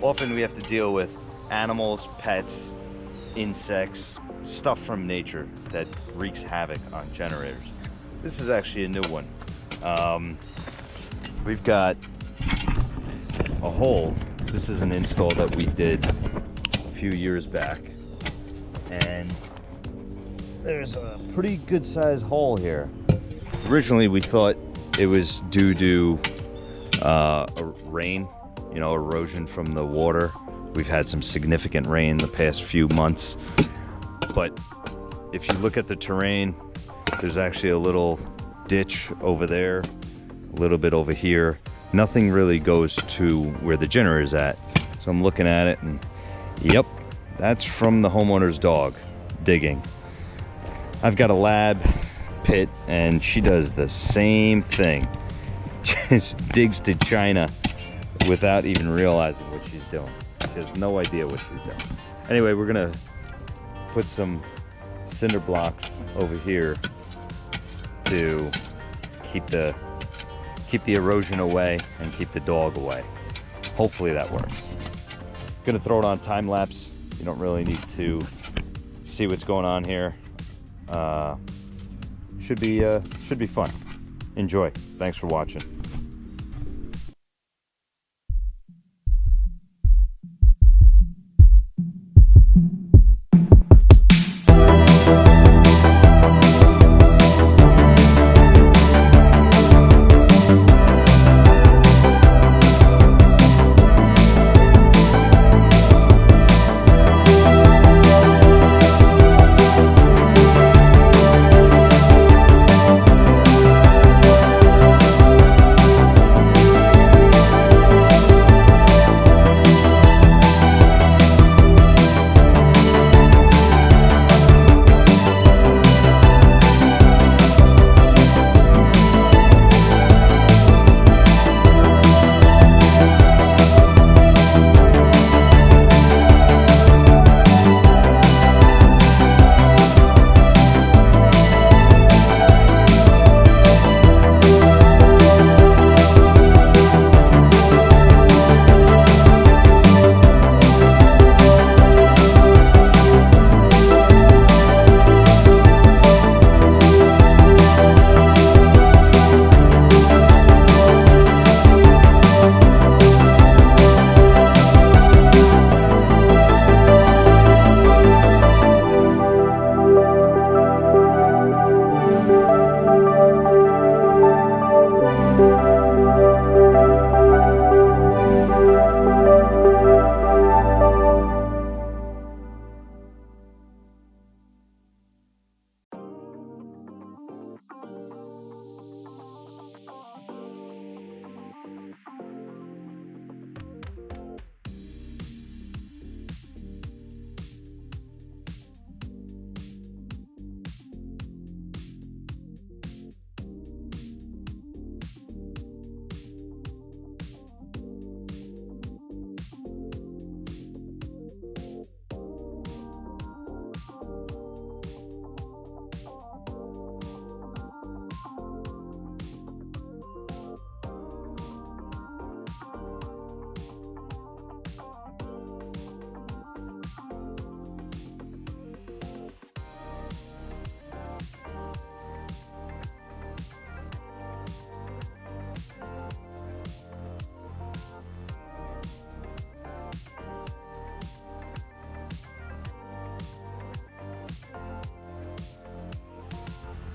Often we have to deal with animals, pets, insects, stuff from nature that wreaks havoc on generators. This is actually a new one. We've got a hole. This is an install that we did a few years back, and there's a pretty good sized hole here. Originally we thought it was due to rain, erosion from the water. We've had some significant rain the past few months, but if you look at the terrain, there's actually a little ditch over there, a little bit over here. Nothing really goes to where the generator is at. So I'm looking at it and yep, that's from the homeowner's dog digging. I've got a lab pit and she does the same thing. Just digs to China without even realizing what she's doing. She has no idea what she's doing. Anyway, we're gonna put some cinder blocks over here to keep the erosion away and keep the dog away. Hopefully that works. Gonna throw it on time lapse. You don't really need to see what's going on here. Should be fun. Enjoy. Thanks for watching.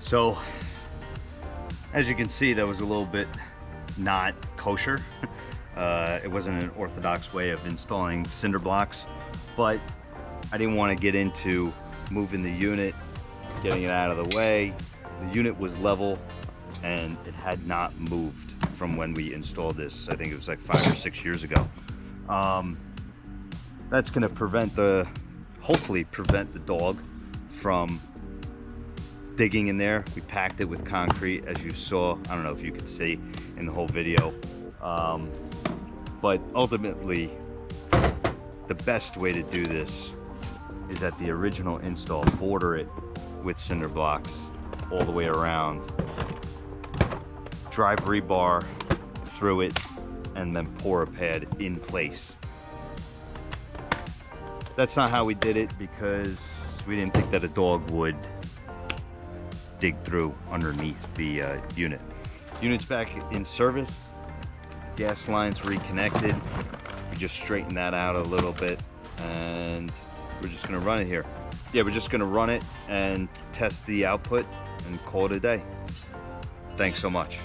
So, as you can see, that was a little bit not kosher. It wasn't an orthodox way of installing cinder blocks, but I didn't want to get into moving the unit, getting it out of the way. The unit was level and it had not moved from when we installed this. I think it was like 5 or 6 years ago. That's going to hopefully prevent the dog from digging in there. We packed it with concrete, as you saw. I don't know if you could see in the whole video, but ultimately the best way to do this is at the original install, border it with cinder blocks all the way around, drive rebar through it, and then pour a pad in place. that's not how we did it because we didn't think that a dog would dig through underneath the unit. Unit's back in service. Gas line's reconnected. We just straightened that out a little bit and we're just gonna run it here. Yeah, we're just gonna run it and test the output and call it a day. Thanks so much.